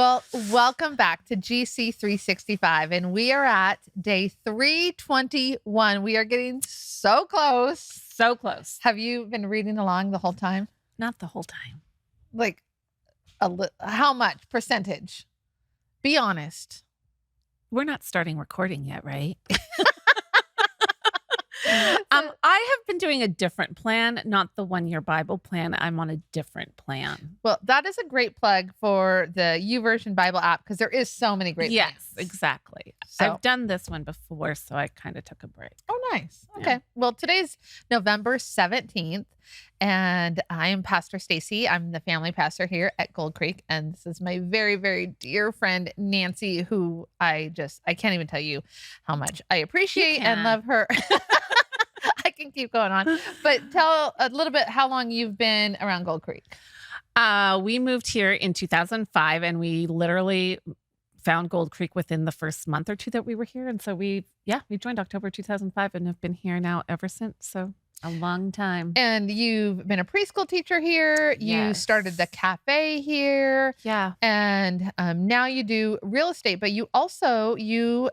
Well, welcome back to GC 365, and we are at day 321. We are getting so close. So close. Have you been reading along the whole time? Not the whole time. Like, how much percentage? Be honest. We're not starting recording yet, right? I have been doing a different plan, not the 1-year Bible plan. I'm on a different plan. Well, that is a great plug for the YouVersion Bible app because there is so many great Yes, plans. exactly. So- I've done this one before, so I kind of took a break. Oh, nice. Okay. Yeah. Well, today's November 17th, and I am Pastor Stacy. I'm the family pastor here at Gold Creek, and this is my very, very dear friend, Nancy, who I can't even tell you how much I appreciate and love her. I can keep going on, but tell a little bit how long you've been around Gold Creek. We moved here in 2005, and we literally found Gold Creek within the first month or two that we were here. And so we joined October 2005 and have been here now ever since. So a long time. And you've been a preschool teacher here. You Yes. started the cafe here. Yeah. And now you do real estate, but you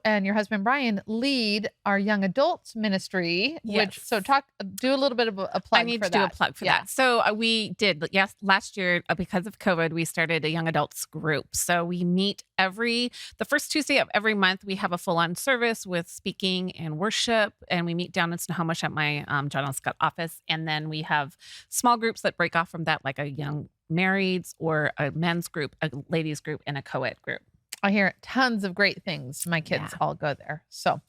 and your husband, Brian, lead our young adults ministry, Yes. do a little bit of a plug I need for to do a that. plug for Yeah. that. So we did, yes, last year, because of COVID, we started a young adults group. So we meet the first Tuesday of every month. We have a full-on service with speaking and worship, and we meet down in Snohomish at my John L. Scott office. And then we have small groups that break off from that, like a young marrieds or a men's group, a ladies group, and a co-ed group. I hear tons of great things. My kids Yeah. all go there. So,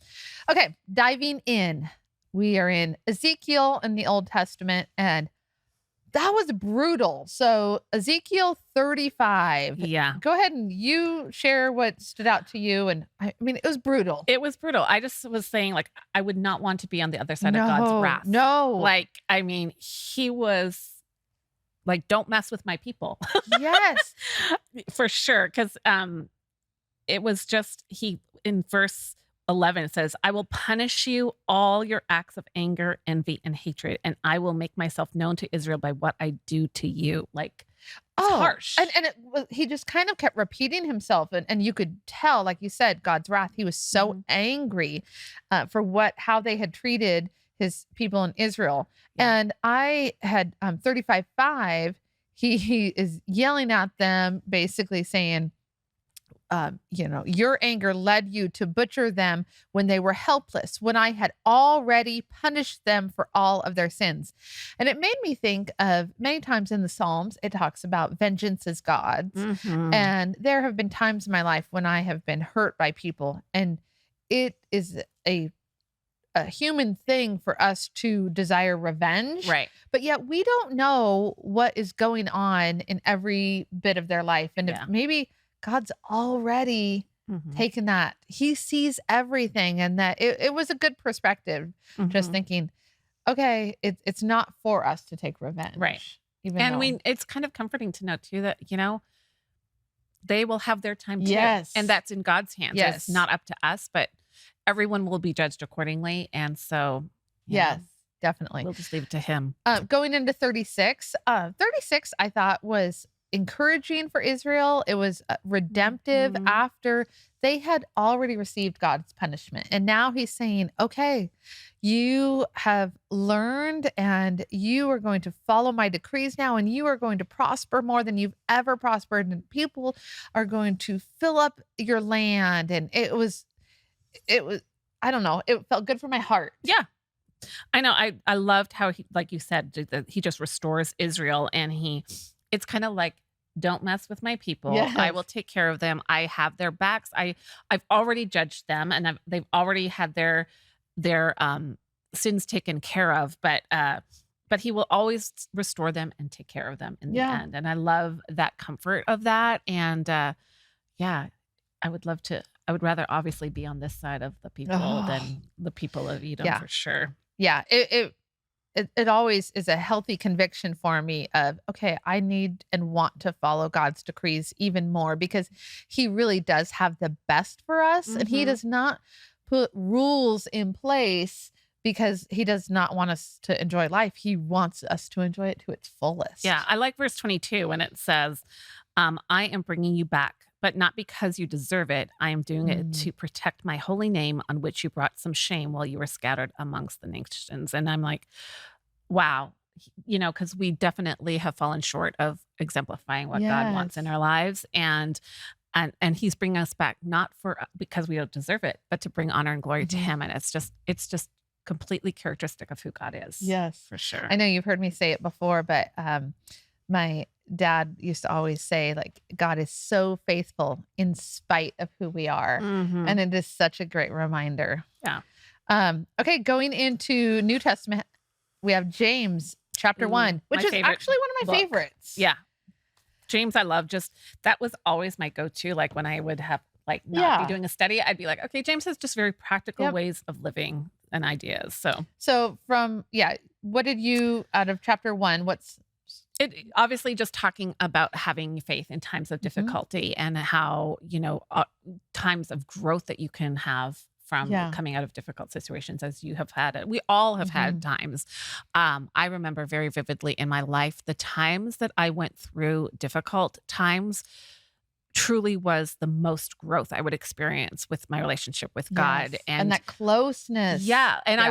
okay, diving in. We are in Ezekiel in the Old Testament, and that was brutal. So Ezekiel 35. Yeah. Go ahead and you share what stood out to you. And I mean, it was brutal. It was brutal. I just was saying, like, I would not want to be on the other side of God's wrath. No. Like, I mean, he was like, don't mess with my people. Yes. For sure. Because it was just, in verse 11, it says, I will punish you all your acts of anger, envy, and hatred, and I will make myself known to Israel by what I do to you. Like, it's harsh. And he just kind of kept repeating himself. And you could tell, like you said, God's wrath. He was so angry for how they had treated his people in Israel. Yeah. And I had 35:5. He is yelling at them, basically saying, your anger led you to butcher them when they were helpless, when I had already punished them for all of their sins. And it made me think of many times in the Psalms, it talks about vengeance is God's. Mhm. And there have been times in my life when I have been hurt by people, and it is a human thing for us to desire revenge. Right. But yet we don't know what is going on in every bit of their life. And Yeah. if maybe God's already Mhm. taken that. He sees everything, and that it was a good perspective. Just Mhm. thinking, okay, it's not for us to take revenge. Right. Even And though, it's kind of comforting to know too that, they will have their time too. Yes. And that's in God's hands. Yes. It's not up to us, but everyone will be judged accordingly. And so, yes, definitely. we'll just leave it to him. Going into 36, 36 I thought was encouraging for Israel. It was redemptive Mhm. after they had already received God's punishment. And now he's saying, okay, you have learned and you are going to follow my decrees now, and you are going to prosper more than you've ever prospered. And people are going to fill up your land. And it was, I don't know, it felt good for my heart. Yeah. I know. I loved how he, like you said, that he just restores Israel, and it's kind of like, don't mess with my people. Yes. I will take care of them. I have their backs. I've already judged them, and they've already had their sins taken care of. But he will always restore them and take care of them in the end. And I love that comfort of that. And I would rather obviously be on this side of the people than the people of Edom, for sure. Yeah. It always is a healthy conviction for me of, okay, I need and want to follow God's decrees even more, because he really does have the best for us. And he does not put rules in place because he does not want us to enjoy life. He wants us to enjoy it to its fullest. Yeah. I like verse 22 when it says, I am bringing you back but not because you deserve it. I am doing it Mm. to protect my holy name on which you brought some shame while you were scattered amongst the nations. And I'm like, wow, because we definitely have fallen short of exemplifying what God wants in Yes. our lives. And he's bringing us back not for because we don't deserve it, but to bring honor and glory to Mhm. him. And it's just completely characteristic of who God is, Yes. for sure. I know you've heard me say it before, but, my dad used to always say, like, God is so faithful in spite of who we are, and Mhm. it is such a great reminder. Yeah. Okay, going into New Testament, we have James chapter Ooh, 1, my which is favorite actually one of my book. favorites. Yeah. James, I love just that was always my go-to, like, when I would have, like, not be Yeah. doing a study, I'd be like, "Okay, James has just very practical Yep. ways of living and ideas." So, So what did you out of chapter 1, what's it obviously just talking about having faith in times of Mhm. difficulty and how, times of growth that you can have from Yeah. coming out of difficult situations as you have had it. We all have had Mhm. times. I remember very vividly in my life the times that I went through difficult times truly was the most growth I would experience with my relationship with God. Yes, and And that closeness. yeah, and Yeah.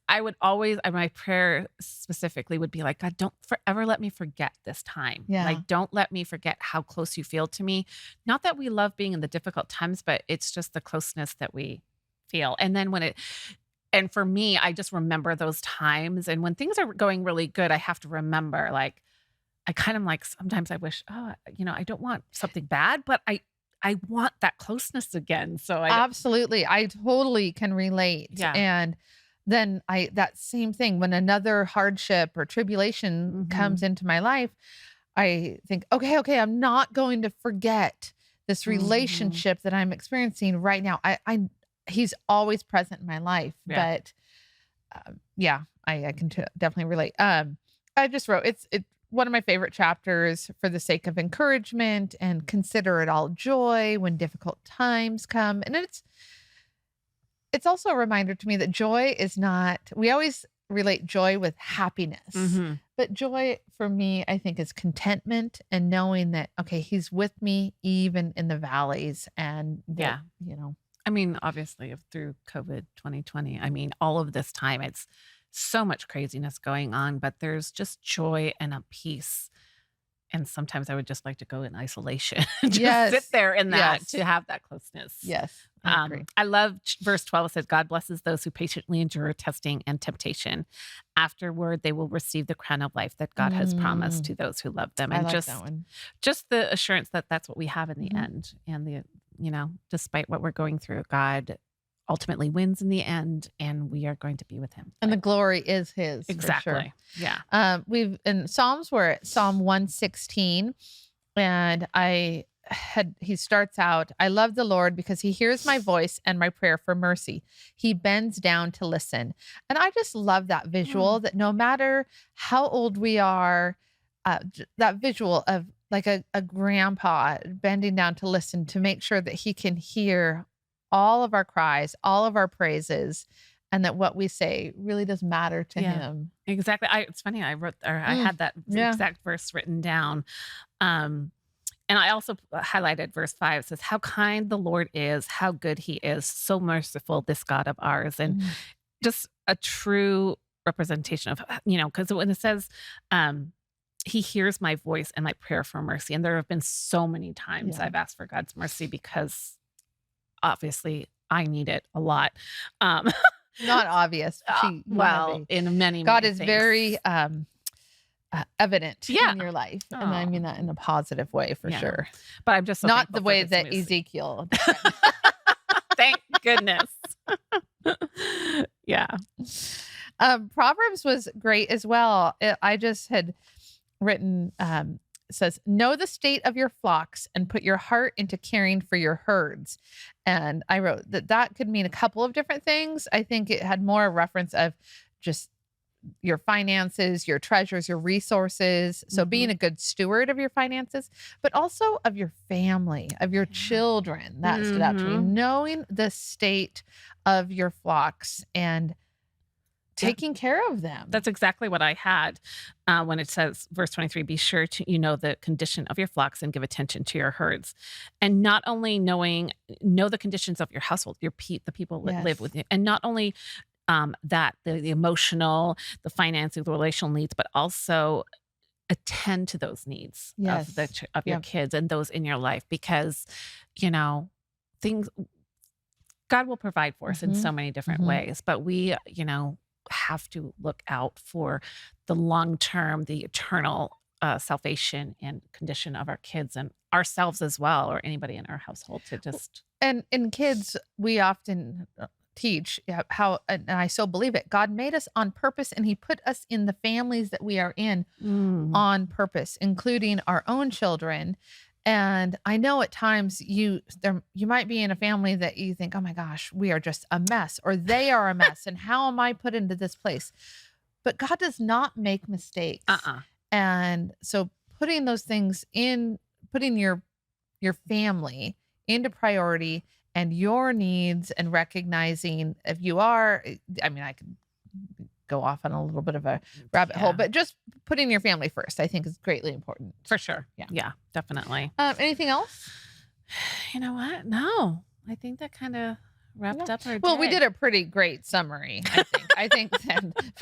I would always, and my prayer specifically would be like, God, don't forever let me forget this time. Yeah. Like, don't let me forget how close you feel to me. Not that we love being in the difficult times, but it's just the closeness that we feel. And then and for me, I just remember those times. And when things are going really good, I have to remember, like, I kind of like sometimes I wish, oh, I don't want something bad, but I want that closeness again. So Absolutely. I totally can relate. yeah. And then that same thing when another hardship or tribulation comes Mhm. into my life, I think, okay, I'm not going to forget this Mhm. relationship that I'm experiencing right now. I he's always present in my life, Yeah. but yeah, I can definitely relate. I just wrote it's one of my favorite chapters for the sake of encouragement and consider it all joy when difficult times come. And it's also a reminder to me that joy is not, we always relate joy with happiness. Mhm. But joy for me, I think, is contentment and knowing that, okay, he's with me even in the valleys and that, Yeah. you know, I mean, obviously, through COVID 2020, I mean, all of this time, it's so much craziness going on, but there's just joy and a peace. And sometimes I would just like to go in isolation and just sit yes, there in that yes, to have that closeness. yes, I agree. I love verse 12. It says, God blesses those who patiently endure testing and temptation. Afterward, they will receive the crown of life that God has promised Mm, to those who love them. I And like that one. just the assurance that that's what we have in the Mhm. end. And despite what we're going through, God ultimately wins in the end, and we are going to be with him. And the But glory is his for sure. exactly. Yeah. We've in Psalms, we're at Psalm 116, and he starts out, I love the Lord because he hears my voice and my prayer for mercy. He bends down to listen. And I just love that visual Mm. that no matter how old we are, that visual of like a grandpa bending down to listen to make sure that he can hear all of our cries, all of our praises, and that what we say really does matter to Yeah. him. Exactly. It's funny. I Mm, had that yeah. exact verse written down. Um, and I also highlighted verse 5. It says, how kind the Lord is, how good he is, so merciful, this God of ours. And Mm, just a true representation of, because when it says, um, he hears my voice and my prayer for mercy. And there have been so many times yeah. I've asked for God's mercy because obviously I need it a lot. Um, Not obvious. You wanna well, be in many, God many is things. very, evident Yeah. in your life, and I Oh, mean that in a positive way for yeah. sure. But I'm just so Not thankful the for way this that mercy. Ezekiel described Thank goodness. Yeah. Proverbs was great as well. I just had written, says, "Know the state of your flocks and put your heart into caring for your herds." And I wrote that could mean a couple of different things. I think it had more a reference of just your finances, your treasures, your resources. So being Mhm. a good steward of your finances, but also of your family, of your Yeah. children. That stood out to me. Mhm. Knowing the state of your flocks and Yeah. taking care of them. That's exactly what I had, when it says, verse 23, "Be sure to know the condition of your flocks and give attention to your herds." And not only know the conditions of your household, the people that live Yes. with you, and not only that the emotional, the financial, the relational needs, but also attend to those needs of Yes. of your Yep. kids and those in your life, because you know things God will provide for us in Mhm. so many different Mhm. ways, but we, have to look out for the long term, the eternal salvation and condition of our kids and ourselves as well, or anybody in our household to just. And in kids, we often teach how, and I so believe it. God made us on purpose, and He put us in the families that we are in Mm, on purpose, including our own children. And I know at times you might be in a family that you think, oh my gosh, we are just a mess, or they are a mess, and how am I put into this place? But God does not make mistakes, uh-uh. and so putting those things in, putting your family into priority and your needs, and recognizing if you are, I mean, I could go off on a little bit of a rabbit hole, Yeah, but just putting your family first, I think is greatly important. for sure. Yeah. Yeah, definitely. Anything else? You know what? No, I think that kind of Yeah. wrapped up our Well, we day. did a pretty great summary, I think. I think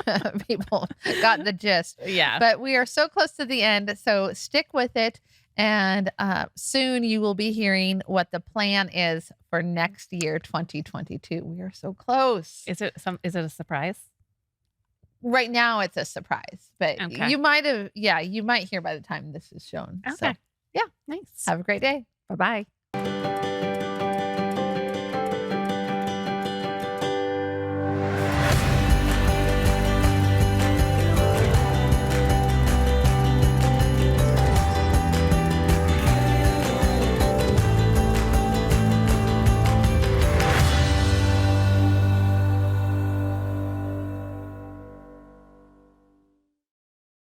that people got the gist. Yeah. But we are so close to the end, so stick with it. And soon you will be hearing what the plan is for next year, 2022. We are so close. Is it a surprise? Right now, it's a surprise, but Okay. you might have, yeah, you might hear by the time this is shown. So, Okay. yeah, Nice. have a great day. Bye-bye.